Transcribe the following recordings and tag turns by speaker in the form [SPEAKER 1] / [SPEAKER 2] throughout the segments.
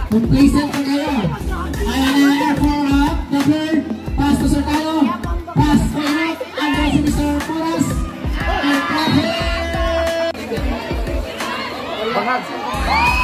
[SPEAKER 1] Complacent pa kayo. Ayan na, Air 4 up. Double. Pass to Sir Carlo. Pass to Eric. Andres si Mr. Puras. And traffic.
[SPEAKER 2] Bangag.
[SPEAKER 1] 5.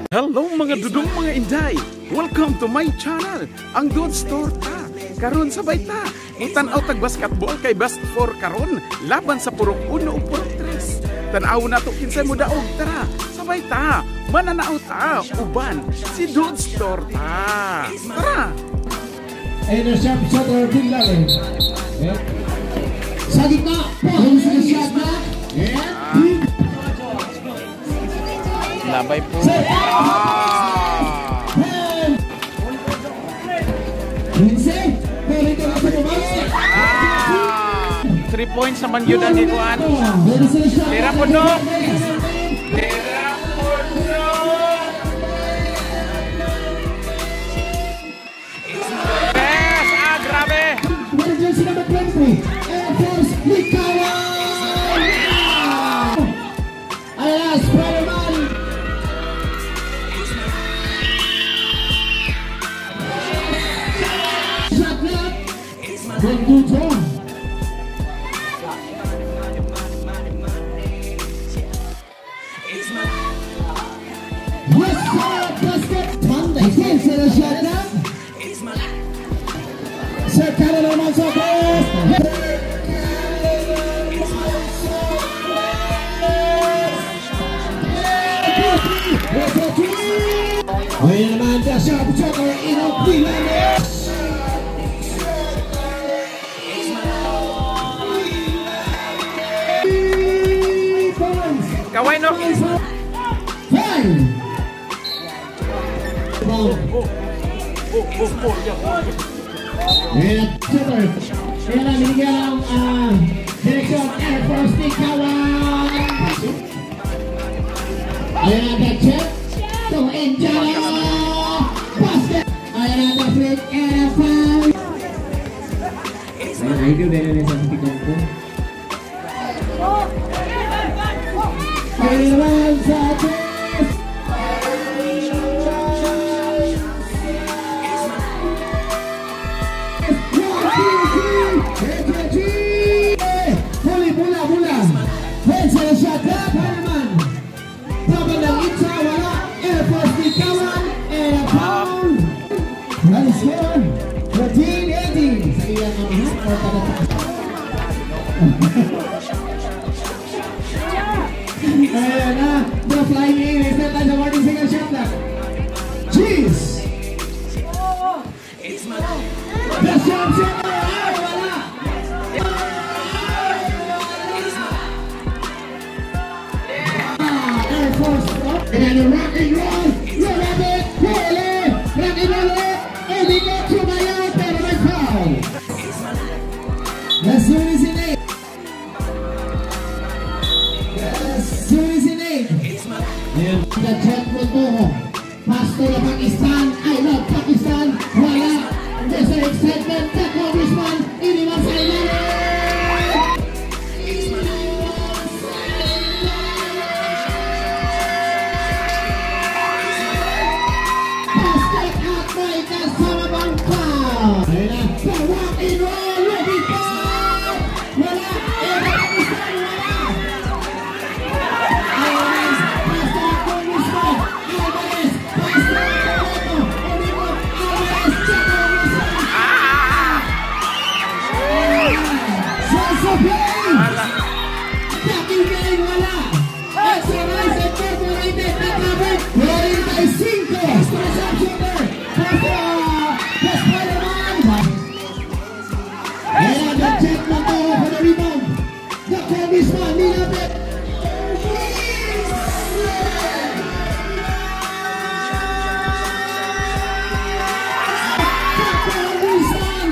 [SPEAKER 2] Hello mga dudong mga inday! Welcome to my channel, ang Dudes Torta. Karon sabay ta, utanaw tag basketball kay best 4 karon, laban sa purok 1 o purok 3. Tanaw na to kinsay mo daog, tara, sabay ta, mananao ta, uban, si Dudes Torta. Tara!
[SPEAKER 1] And a sharp shooter, Bin Laden. Sa gitna, pahong sa shot na. And
[SPEAKER 2] Labay po.
[SPEAKER 1] Lindsay, pwede ka na sa bumalik.
[SPEAKER 2] 3 points naman yun ang ikuan. Tira po no. Tira po no. Yes, grabe.
[SPEAKER 1] Emergency number 20. Air Force, Likawan. Ayan, Spider-Man. Shot clock. Then good draw. Yes, sir, basket. Again, sir, shot clock. Sir, Canada naman sa ball. Ayan naman siya, sharp shooter, Inok Pilanes.
[SPEAKER 2] Kaway no.
[SPEAKER 1] 5. Ayan, shooter. Ayan na, binigyan ng direksyon Air Force Likawan. Ayan na, that check. So, enjoy. Basket. Ayan na, the flick and foul. Ayan, radio din na sa tikong ko. Ayan naman sa chest. Huli, mula. Pensa na shot clock. Hanaman. Tabang ng itsa, wala. Air Force Likawan. And a foul. High score. 13-18. Sa iyang mga hapon. Ayan na. The flying in. Is that the warning signal shot clock? Jeez. The shot shot. Wala. Air Force up. And then the rock and roll. Roll up it. Roll it. Rock and roll it. And we go to my own. Pero may foul. As soon as in 8. As soon as in 8. And the check mo to. Pass to the Pakistan. I love Pakistan. Wala. There's an excitement. The congressman. Iniwan sa ilalim. Basket at may kasama bang foul. Ayan na. The rock and roll. Ready foul. Wala. Pakistan. Wala. Ayan na. Pass to the congressman. Alvarez. Pass to the Oniwan. Alvarez. Check congressman. Sense of play. Taking game. Wala. Extra nice and perforated. Natabit. 45. Extra shot shooter. Pass to the Spider-Man. Ayan, the check mo to for the rebound. The congressman. Nilapit. The congressman.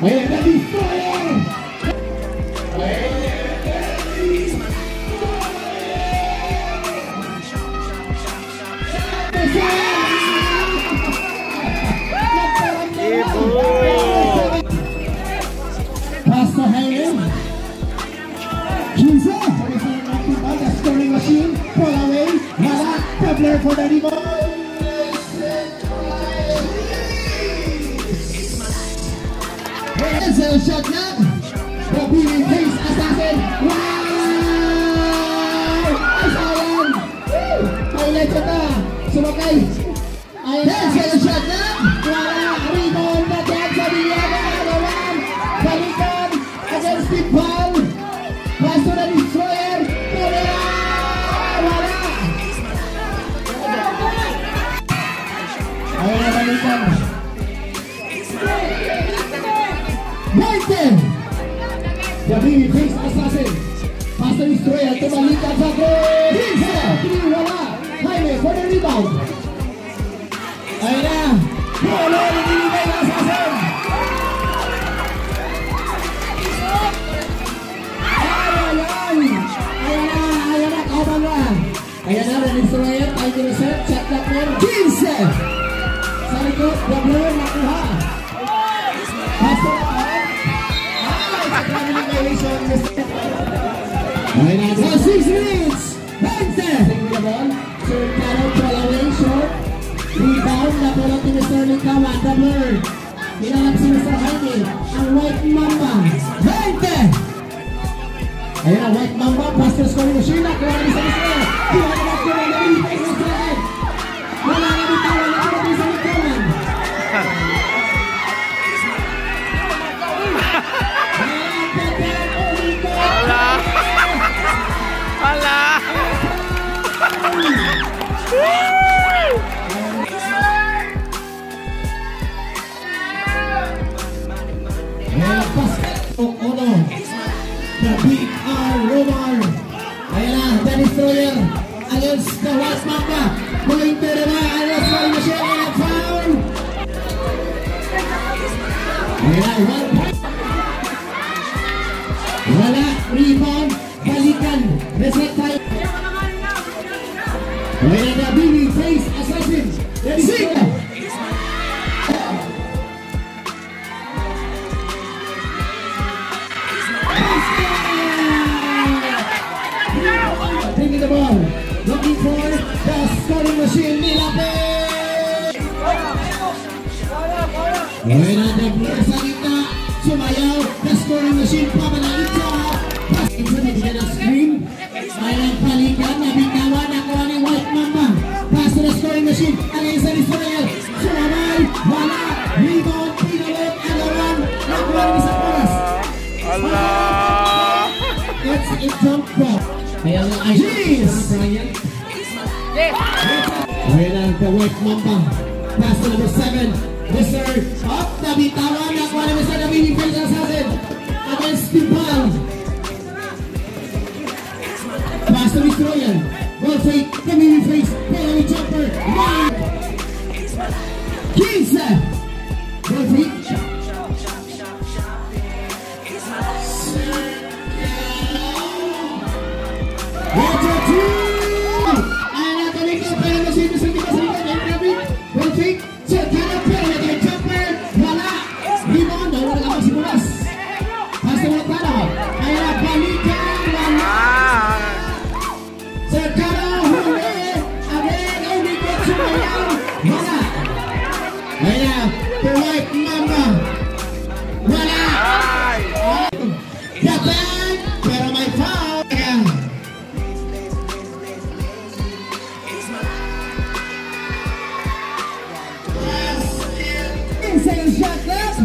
[SPEAKER 1] Ayan na Destroyer! Pass to Hayden. Kinsa. The scoring machine. Pull away. Wala. Tabler for the rebound. There's a shot na. The beating face assassin. Wow! Asayan. Highlight siya na. Sumakay. There's a shot na. Wala. Rebound na dyan sa Villada. Alawan. Balikan. Against the ball. Pass to the Destroyer. Wala. Ayan na balikan. 19. The big face assassin. Pass to Destroyer. Balikan sa goal. Wala. Jaime for the rebound. Ayan na. Polo. Inilibay ng assassin. Ayan na, Destroyer, tayo reset, check that more, 15! Sa likod, Doubler, nakuha. Pasto na pa. Sa traveling violation, ayan na, sa 6 minutes, 20! Take the ball, Sir Carol, pull away, short. Rebound, napulot ni Mr. Likawan, Doubler. Hinahanap si Mr. Jaime, ang White Mamba, 20! Ayan na, White Mamba, faster scoring machine, nakuha ni sa Destroyer. Wala na bitaw, wala na bitaw sa Likawan.
[SPEAKER 2] Hala!
[SPEAKER 1] The Big R Romar. Ayan na, the Destroyer against the White Mamba. Going to the back, and that's why Michelle and foul. Ayan na, 1 point. Wala, rebound, balikan, reset time. Ayan na, the BB face assassin. The Destroyer. Taking the ball, looking for the scoring machine, Nilapit! Ayan na, Doubler sa gitna, sumayaw, the scoring machine, pamanangit sa pass. Isa na bigyan ng screen, ayan ang palikan, nabitawan, nakuha ni White Mamba. Pass to the scoring machine, against the Destroyer, sumamay, wala, rebound, pinalot, agawan, nakuha ni sa pass.
[SPEAKER 2] Allah!
[SPEAKER 1] It's a jump ball. Ayan ang Jeez! Ayan ang the White Mamba. Pass to number 7. Mr. Up, nabitawan. Nakuha na Mr. Nabini Face Assassin against the ball. Pass to Destroyer. Ball fake. Nabini Face. Penalty jumper. 15. Ball fake. The White Mamba. Wala. Dapat, pero may foul. 10 seconds shot left.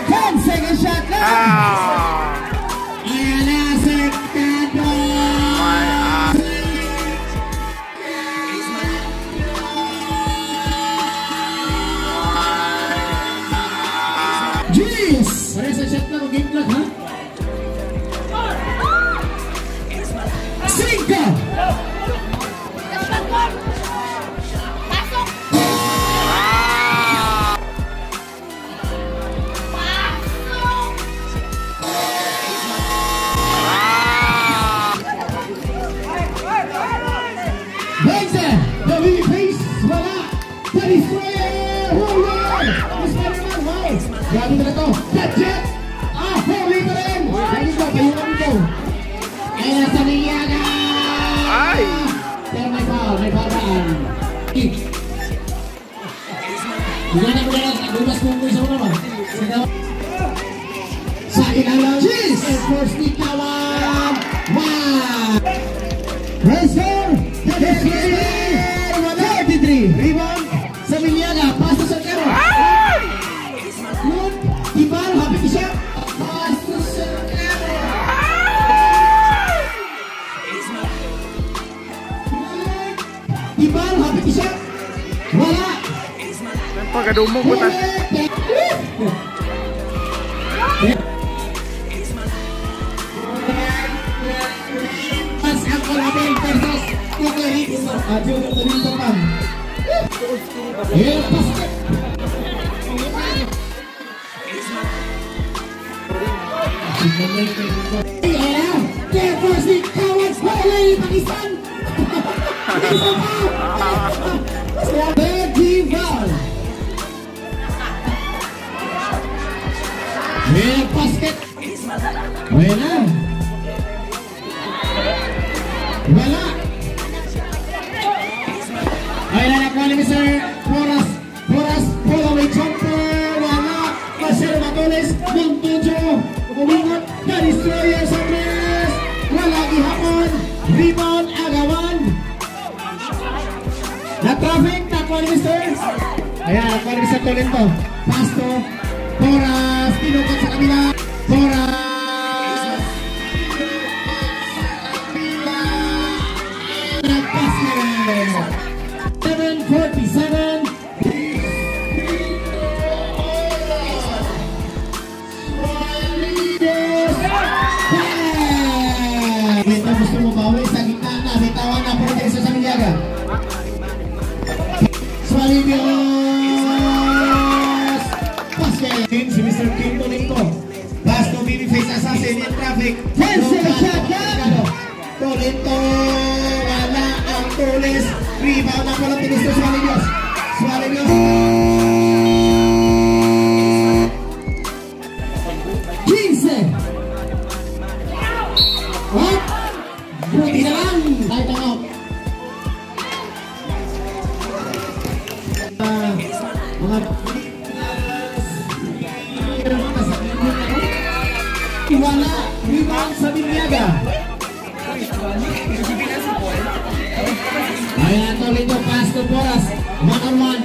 [SPEAKER 1] 10 seconds shot left. Ayan na, Sercado. Jeez! Pare sa shot lang, game clock, ha? 5! Miliaga.
[SPEAKER 2] Ay!
[SPEAKER 1] Pero may foul Bulan. Bumas kung isa mo naman. Sa ilalang. Cheese! And first ni Kawan. Wow! Racer! 33. Rebound sa Miliaga. Pass to Sergero. Good. Tibal. Happy isa. Pass to Sergero. Tibal. Happy isa. Wala.
[SPEAKER 2] Pagkadumog mo ta.
[SPEAKER 1] Mas ako labing versus Kukuliso. Adiyo ng Kukuliso pa. Basket. Kaya first ni Kawan Swaley Pakistan. Festival. Basket. Wala. Ay nakuha ni Mr. Boras. Pull away jumper. Wala. Marcelo Matoles. Montojo. Umingot. Na-destroyer sa press. Wala gihapon. Rebound. Agawan. Na-traffic. Nakuha ni Mr. Ayan. Nakuha ni Mr. Tolento. Pasto. Boras. Pinukot sa kabila. Boras. 7:47. Kita gusto mo bawi sa gitna na. Bitawan na po sa Miliaga. Swalibios. Basket. Si Mr. Kim Tolento. Last to babyface assassin in traffic. Tolento. Wala ang Toles. Rebound na pala tinis to Swalibios. Jinsen. What? Buti na lang. Ay, tangok. Mga wala. Rebound sa Miliaga. Ayan ang Tolento, pass to Boras. 1-on-1.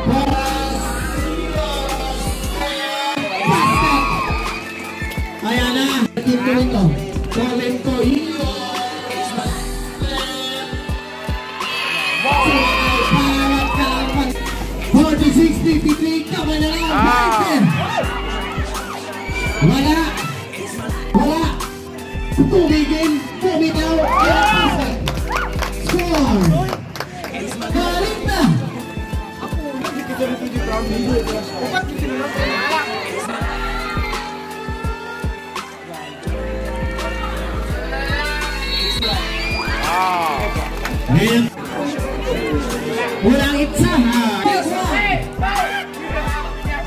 [SPEAKER 1] Boras. Basket. Ayan na. Tolento. 46-53. Kamay na lang. Wala. Tumigil. Tumitaw. Score. Balik na. Walang itsa.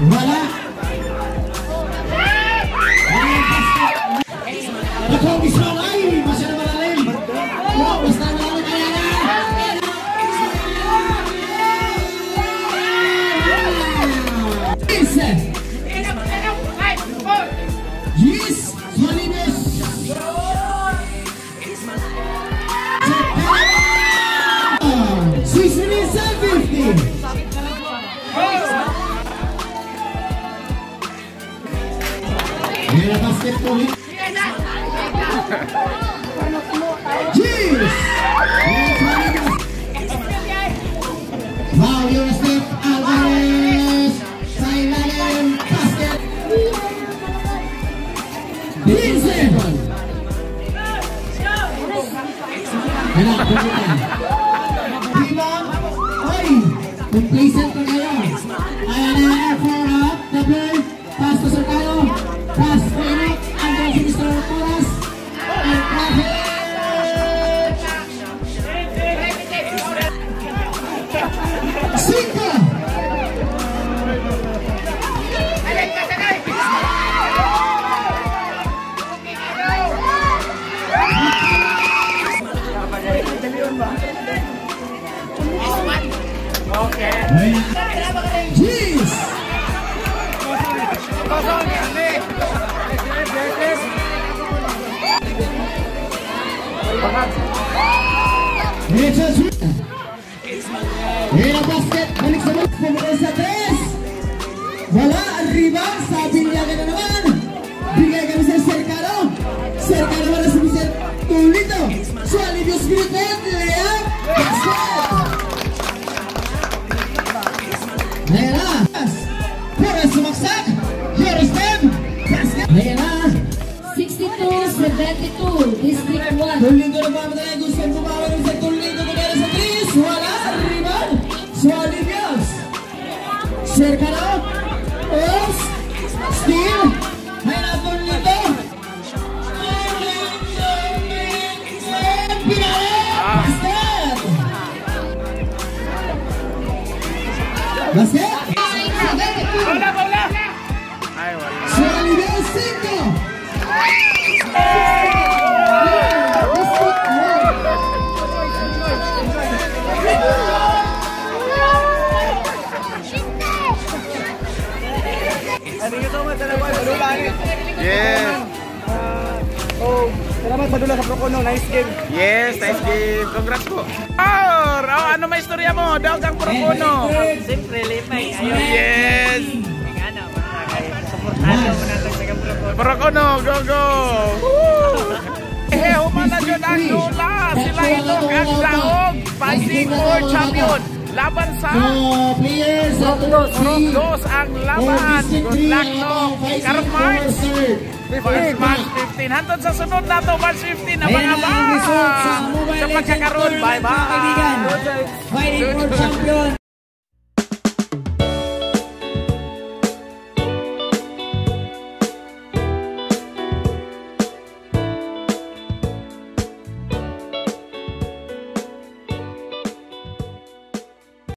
[SPEAKER 1] Wala. Ako gusto ay masyado malalim. Basta malalim kaya na. Yes, Swalibios. Mira basketball. Cheers. Wow, you're a step. Alvarez. Silent basket. Vincent. Enak, bukan. Bilang, oi, complacent ka kayo. Ayan na, air up, double, pass to Sergio, pass to Enoch, andun si Mr. Torres, and traffic. Cinco. Hira basket, balik sa box, pumulong sa 3. Wala, ang rebound, sabi niya ka na naman. Bigay kami sa Cercano. Cercano wala sa Mr. Tulito. Suali Diyos Spirited, layup, basket. Ayan na. Pura sumaksak. Yoris Dem, basket. Ayan na.
[SPEAKER 3] 62-72, District 1.
[SPEAKER 1] Tulito na ba tayo gusto bumawa ng Mr. Tulito kagaya sa 3. Wala, ang rebound. Suali Diyos. Cercano. Oops. Steal. Ayan na Tulito. Basket. Basket.
[SPEAKER 2] Bola! Ay, wala.
[SPEAKER 1] Suali Diyos 5.
[SPEAKER 2] Yes.
[SPEAKER 4] Salamat Madula sa Procono, nice game.
[SPEAKER 2] Yes, nice game. Congrats po. Ano may istorya mo? Daw kang Procono.
[SPEAKER 4] Siyempre, limay. Ayun.
[SPEAKER 2] Yes.
[SPEAKER 4] Ano, supportado mo natin sa Procono.
[SPEAKER 2] Procono, go go. Humana dyan ang Dula. Sila ito ang daog. Pasig for champion. Laban sa
[SPEAKER 1] Players
[SPEAKER 2] Dos ang laban. Good luck no. Karong March 15. Hantod sa sunod na to, March 15. Abang-abang. Sa pagkakaroon. Bye-bye.
[SPEAKER 1] Fighting for champion.